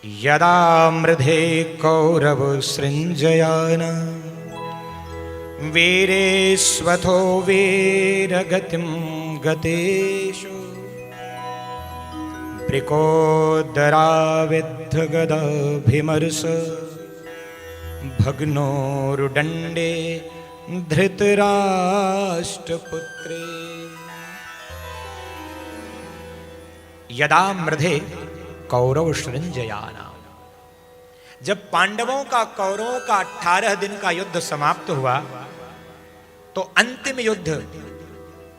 यदा मृधे कौरव सृञ्जयान वीरेष्वथो वीरगतिं गतेषु प्रिकोदराविद्धगदाभिमर्श भग्नोरुदण्डे धृतराष्ट्रपुत्रे। यदा मृधे कौरव सृञ्जयाना, जब पांडवों का कौरवों का 18 दिन का युद्ध समाप्त हुआ तो अंतिम युद्ध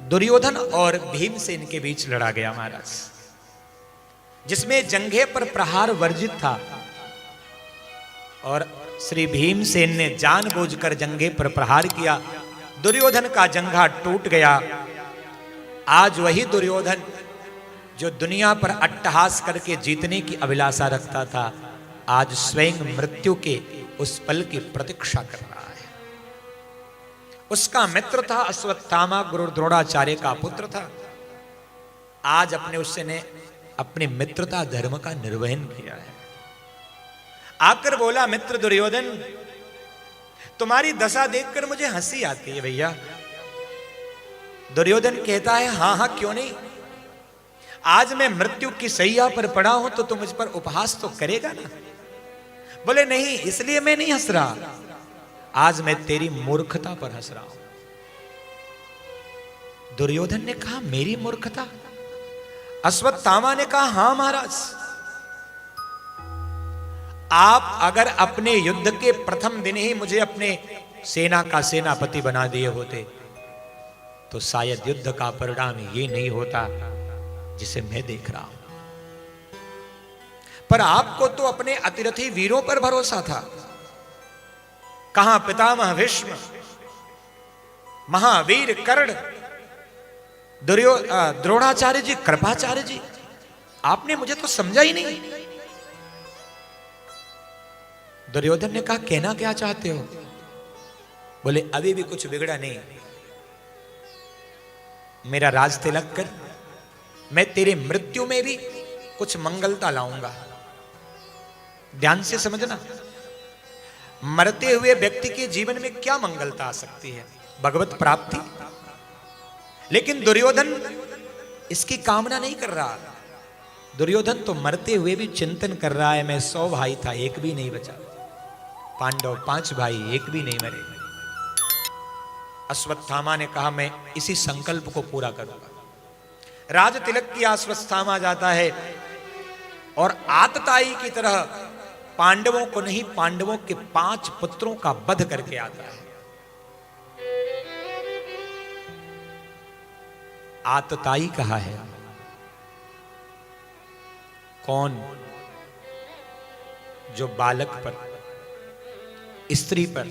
दुर्योधन और भीमसेन के बीच लड़ा गया महाराज, जिसमें जंघे पर प्रहार वर्जित था और श्री भीमसेन ने जानबूझकर जंघे पर प्रहार किया। दुर्योधन का जंघा टूट गया। आज वही दुर्योधन जो दुनिया पर अट्टहास करके जीतने की अभिलाषा रखता था, आज स्वयं मृत्यु के उस पल की प्रतीक्षा कर रहा है। उसका मित्र था अश्वत्थामा, गुरु द्रोणाचार्य का पुत्र था। आज उसने अपनी मित्रता धर्म का निर्वहन किया है। आकर बोला, मित्र दुर्योधन, तुम्हारी दशा देखकर मुझे हंसी आती है भैया। दुर्योधन कहता है, हाँ हाँ क्यों नहीं, आज मैं मृत्यु की सैया पर पड़ा हूं तो तुम मुझ पर उपहास तो करेगा ना। बोले नहीं, इसलिए मैं नहीं हंस रहा, आज मैं तेरी मूर्खता पर हंस रहा हूं। दुर्योधन ने कहा, मेरी मूर्खता? अश्वत्थामा ने कहा, हां महाराज, आप अगर अपने युद्ध के प्रथम दिन ही मुझे अपने सेना का सेनापति बना दिए होते तो शायद युद्ध का परिणाम ये नहीं होता जिसे मैं देख रहा हूं। पर आपको तो अपने अतिरथी वीरों पर भरोसा था। कहां पितामह भीष्म, महावीर कर्ण, द्रोणाचार्य जी, कृपाचार्य जी, आपने मुझे तो समझा ही नहीं। दुर्योधन ने कहा, कहना क्या चाहते हो? बोले, अभी भी कुछ बिगड़ा नहीं, मेरा राज तिलक कर, मैं तेरे मृत्यु में भी कुछ मंगलता लाऊंगा। ध्यान से समझना, मरते हुए व्यक्ति के जीवन में क्या मंगलता आ सकती है? भगवत प्राप्ति। लेकिन दुर्योधन इसकी कामना नहीं कर रहा। दुर्योधन तो मरते हुए भी चिंतन कर रहा है, मैं 100 भाई था, एक भी नहीं बचा। पांडव 5 भाई, एक भी नहीं मरे। अश्वत्थामा ने कहा, मैं इसी संकल्प को पूरा करूंगा। राज तिलक की अश्वत्थामा जाता है और आतताई की तरह पांडवों को नहीं, पांडवों के 5 पुत्रों का वध करके आता है। आतताई कहा है कौन? जो बालक पर, स्त्री पर,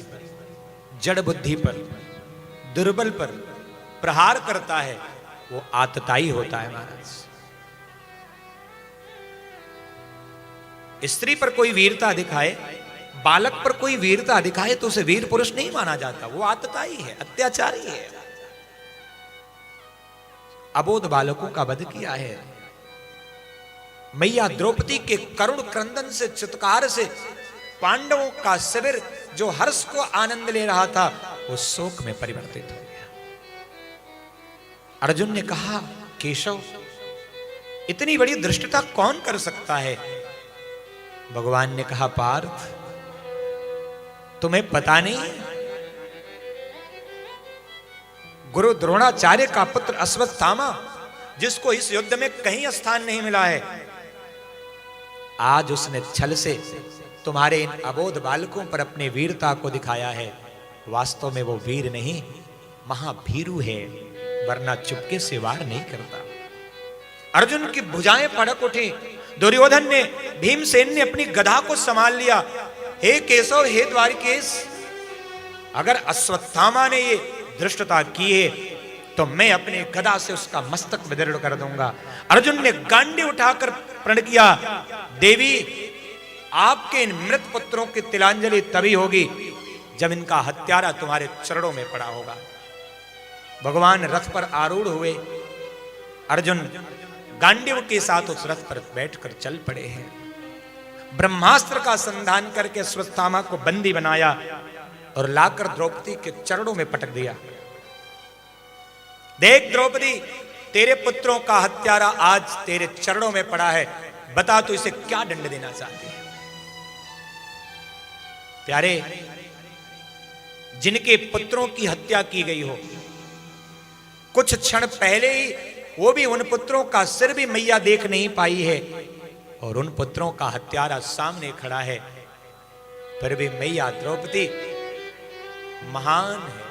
जड़ बुद्धि पर, दुर्बल पर प्रहार करता है, वो आतताई होता है महाराज। स्त्री पर कोई वीरता दिखाए, बालक पर कोई वीरता दिखाए तो उसे वीर पुरुष नहीं माना जाता, वो आतताई है, अत्याचारी है। अबोध बालकों का वध किया है। मैया द्रौपदी के करुण क्रंदन से, चित्कार से पांडवों का शिविर जो हर्ष को आनंद ले रहा था वो शोक में परिवर्तित हो गया। अर्जुन ने कहा, केशव, इतनी बड़ी धृष्टता कौन कर सकता है? भगवान ने कहा, पार्थ, तुम्हें पता नहीं, गुरु द्रोणाचार्य का पुत्र अश्वत्थामा, जिसको इस युद्ध में कहीं स्थान नहीं मिला है, आज उसने छल से तुम्हारे इन अबोध बालकों पर अपने वीरता को दिखाया है। वास्तव में वो वीर नहीं, महाभीरु है, वरना चुपके से वार नहीं करता। अर्जुन की भुजाएं फड़क उठी। दुर्योधन ने, भीमसेन ने अपनी गदा को संभाल लिया। हे केशव, हे द्वारकेश, अगर अश्वत्थामा ने ये धृष्टता की है तो मैं अपने गदा से उसका मस्तक विदीर्ण कर दूंगा। अर्जुन ने गांडी उठाकर प्रण किया, देवी, आपके इन मृत पुत्रों की तिलांजलि तभी होगी जब इनका हत्यारा तुम्हारे चरणों में पड़ा होगा। भगवान रथ पर आरूढ़ हुए। अर्जुन गांडीव के साथ उस रथ पर बैठकर चल पड़े हैं। ब्रह्मास्त्र का संधान करके अश्वत्थामा को बंदी बनाया और लाकर द्रौपदी के चरणों में पटक दिया। देख द्रौपदी, तेरे पुत्रों का हत्यारा आज तेरे चरणों में पड़ा है, बता तू इसे क्या दंड देना चाहती है। प्यारे, जिनके पुत्रों की हत्या की गई हो, कुछ क्षण पहले ही वो भी उन पुत्रों का सिर भी मैया देख नहीं पाई है और उन पुत्रों का हत्यारा सामने खड़ा है, फिर भी मैया द्रौपदी महान है।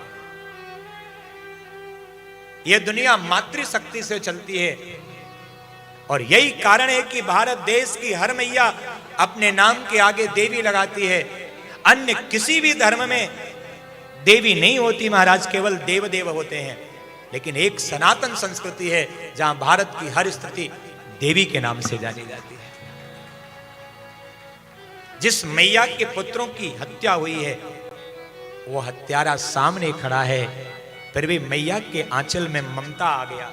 यह दुनिया मातृशक्ति से चलती है और यही कारण है कि भारत देश की हर मैया अपने नाम के आगे देवी लगाती है। अन्य किसी भी धर्म में देवी नहीं होती महाराज, केवल देव देव होते हैं। लेकिन एक सनातन संस्कृति है जहां भारत की हर स्थिति देवी के नाम से जानी जाती है। जिस मैया के पुत्रों की हत्या हुई है वो हत्यारा सामने खड़ा है, फिर भी मैया के आंचल में ममता आ गया।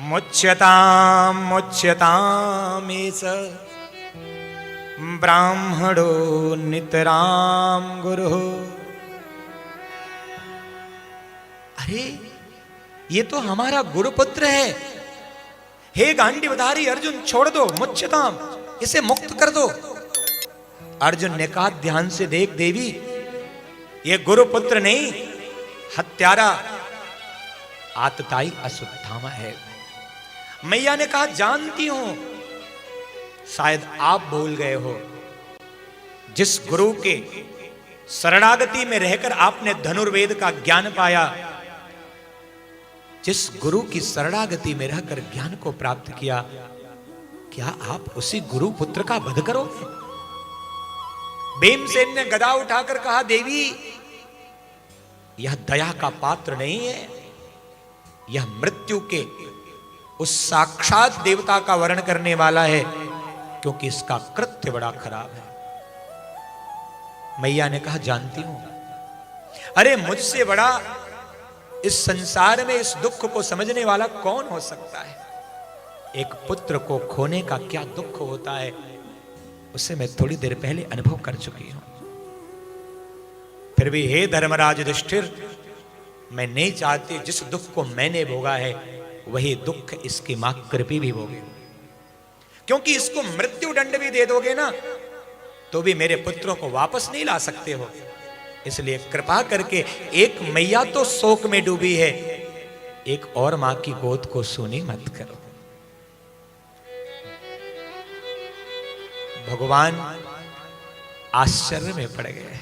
मुच्यताम मुच्यताम एष ब्राह्मणो नितराम गुरु। अरे ये तो हमारा गुरुपुत्र है। हे गांडीवधारी अर्जुन, छोड़ दो, मुच्यताम, इसे मुक्त कर दो। अर्जुन ने कहा, ध्यान से देख देवी, ये गुरुपुत्र नहीं, हत्यारा आतताई अश्वत्थामा है। मैया ने कहा, जानती हूं, शायद आप भूल गए हो, जिस गुरु के शरणागति में रहकर आपने धनुर्वेद का ज्ञान पाया, जिस गुरु की शरणागति में रहकर ज्ञान को प्राप्त किया, क्या आप उसी गुरु पुत्र का वध करोगे? भीमसेन ने गदा उठाकर कहा, देवी यह दया का पात्र नहीं है, यह मृत्यु के उस साक्षात देवता का वर्ण करने वाला है, क्योंकि इसका कृत्य बड़ा खराब है। मैया ने कहा, जानती हूं, अरे मुझसे बड़ा इस संसार में इस दुख को समझने वाला कौन हो सकता है। एक पुत्र को खोने का क्या दुख होता है, उसे मैं थोड़ी देर पहले अनुभव कर चुकी हूं। फिर भी हे धर्मराज युधिष्ठिर, मैं नहीं चाहती जिस दुख को मैंने भोगा है वही दुख इसकी मां कृपी भी भोगे, क्योंकि इसको मृत्यु दंड भी दे दोगे ना तो भी मेरे पुत्रों को वापस नहीं ला सकते हो। इसलिए कृपा करके, एक मैया तो शोक में डूबी है, एक और मां की गोद को सूनी मत करो। भगवान आश्चर्य में पड़ गए।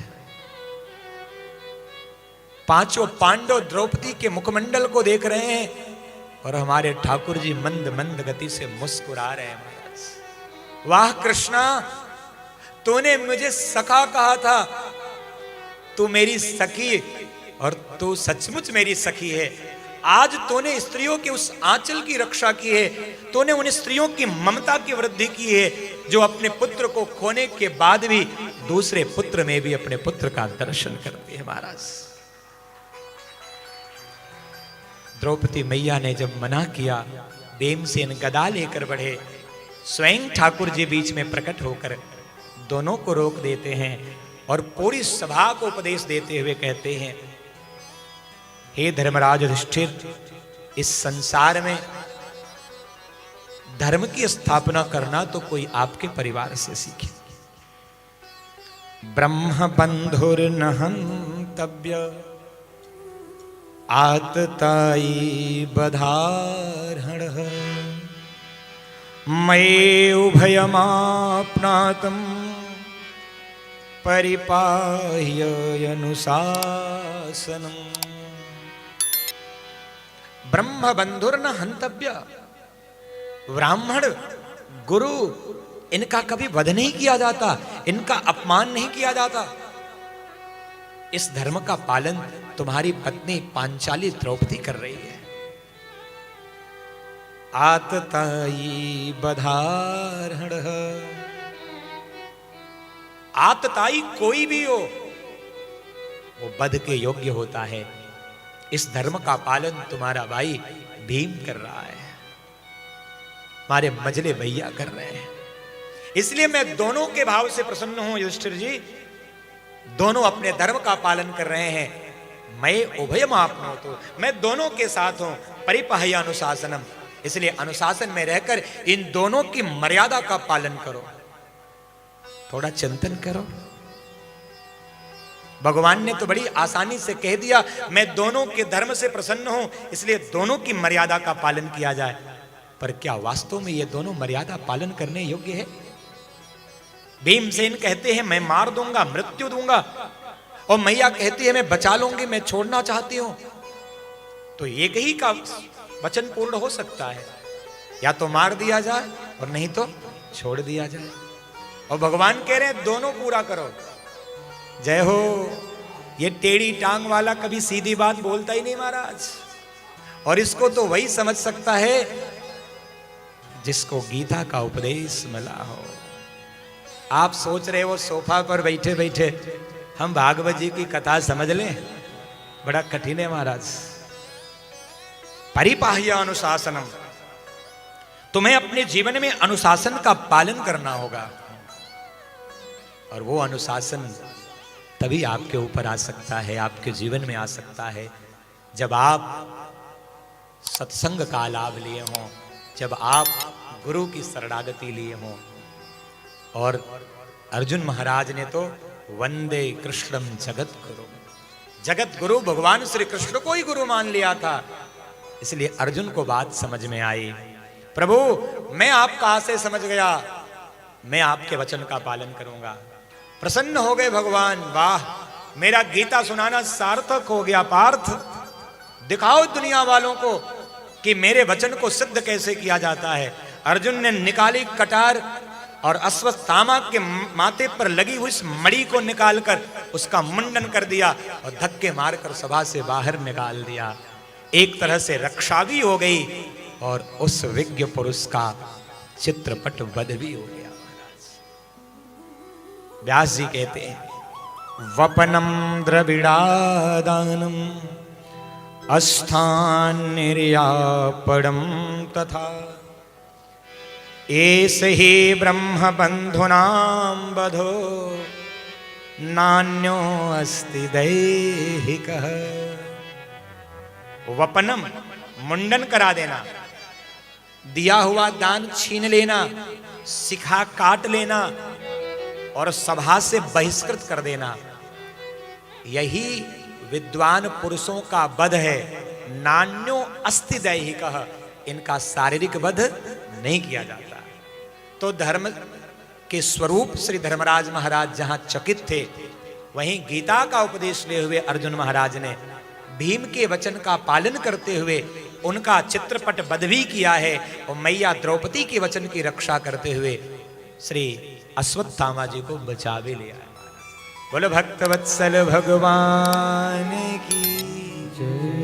पांचों पांडव द्रौपदी के मुखमंडल को देख रहे हैं और हमारे ठाकुर जी मंद मंद गति से मुस्कुरा रहे हैं। महाराज, वाह कृष्णा, तूने मुझे सखा कहा था, तू मेरी सखी और तू सचमुच मेरी सखी है। आज तूने स्त्रियों के उस आंचल की रक्षा की है, तूने उन स्त्रियों की ममता की वृद्धि की है जो अपने पुत्र को खोने के बाद भी दूसरे पुत्र में भी अपने पुत्र का दर्शन करती है। महाराज, द्रौपदी मैया ने जब मना किया, भीमसेन गदा लेकर बढ़े, स्वयं ठाकुर जी बीच में प्रकट होकर दोनों को रोक देते हैं और पूरी सभा को उपदेश देते हुए कहते हैं, हे धर्मराज युधिष्ठिर, इस संसार में धर्म की स्थापना करना तो कोई आपके परिवार से सीखे। ब्रह्म बंधुर्न हन्तव्य आततायी बधार्हणः मये उभयमाप्नातम् परिपाह्य अनुशासनम्। ब्रह्म बंधुर्न हन्तव्य, ब्राह्मण गुरु इनका कभी वध नहीं किया जाता, इनका अपमान नहीं किया जाता। इस धर्म का पालन तुम्हारी पत्नी पांचाली द्रौपदी कर रही है। आततायी बधार्हणः, आतताई कोई भी हो वो वध के योग्य होता है। इस धर्म का पालन तुम्हारा भाई भीम कर रहा है, हमारे मजले भैया कर रहे हैं। इसलिए मैं दोनों के भाव से प्रसन्न हूं युधिष्ठिर जी। दोनों अपने धर्म का पालन कर रहे हैं। मैं उभयम आपनोतु, मैं दोनों के साथ हूं। परिपाह्य अनुशासनम, इसलिए अनुशासन में रहकर इन दोनों की मर्यादा का पालन करो। थोड़ा चिंतन करो। भगवान ने तो बड़ी आसानी से कह दिया मैं दोनों के धर्म से प्रसन्न हूं, इसलिए दोनों की मर्यादा का पालन किया जाए। पर क्या वास्तव में ये दोनों मर्यादा पालन करने योग्य है? भीमसेन कहते हैं मैं मार दूंगा, मृत्यु दूंगा, और मैया कहती है मैं बचा लूंगी, मैं छोड़ना चाहती हूं। तो एक ही का वचन पूर्ण हो सकता है, या तो मार दिया जाए और नहीं तो छोड़ दिया जाए। और भगवान कह रहे हैं दोनों पूरा करो। जय हो। ये टेढ़ी टांग वाला कभी सीधी बात बोलता ही नहीं महाराज, और इसको तो वही समझ सकता है जिसको गीता का उपदेश मिला हो। आप सोच रहे हो सोफा पर बैठे बैठे हम भागवत जी की कथा समझ लें, बड़ा कठिन है महाराज। परिपाह्य अनुशासनम, तुम्हें अपने जीवन में अनुशासन का पालन करना होगा, और वो अनुशासन तभी आपके ऊपर आ सकता है, आपके जीवन में आ सकता है, जब आप सत्संग का लाभ लिए हों, जब आप गुरु की शरणागति लिए हों। और अर्जुन महाराज ने तो वंदे कृष्णम जगत गुरु, जगत गुरु भगवान श्री कृष्ण को ही गुरु मान लिया था। इसलिए अर्जुन को बात समझ में आई, प्रभु मैं आपका आशय समझ गया, मैं आपके वचन का पालन करूंगा। प्रसन्न हो गए भगवान, वाह मेरा गीता सुनाना सार्थक हो गया पार्थ, दिखाओ दुनिया वालों को कि मेरे वचन को सिद्ध कैसे किया जाता है। अर्जुन ने निकाली कटार और अश्वत्थामा के माथे पर लगी हुई इस मणि को निकालकर उसका मुंडन कर दिया और धक्के मारकर सभा से बाहर निकाल दिया। एक तरह से रक्षा भी हो गई और उस विज्ञ पुरुष का चित्रपट वध भी हो गया। व्यास जी कहते हैं वपनम द्रविड़ादानम अस्थान निर्यापणम तथा एस ही ब्रह्म बंधुनाम बधो नान्यो अस्ति दैहिकः। वपनम मुंडन करा देना, दिया हुआ दान छीन लेना, शिखा काट लेना और सभा से बहिष्कृत कर देना, यही विद्वान पुरुषों का वध है। नान्यो अस्ति दैहिकः, इनका शारीरिक वध नहीं किया जाता। तो धर्म के स्वरूप श्री धर्मराज महाराज जहां चकित थे, वहीं गीता का उपदेश ले हुए अर्जुन महाराज ने भीम के वचन का पालन करते हुए उनका चित्रपट वध भी किया है, और मैया द्रौपदी के वचन की रक्षा करते हुए श्री अश्वत्थामा जी को बचा भी लिया है। बोलो भक्त वत्सल भगवान की जय।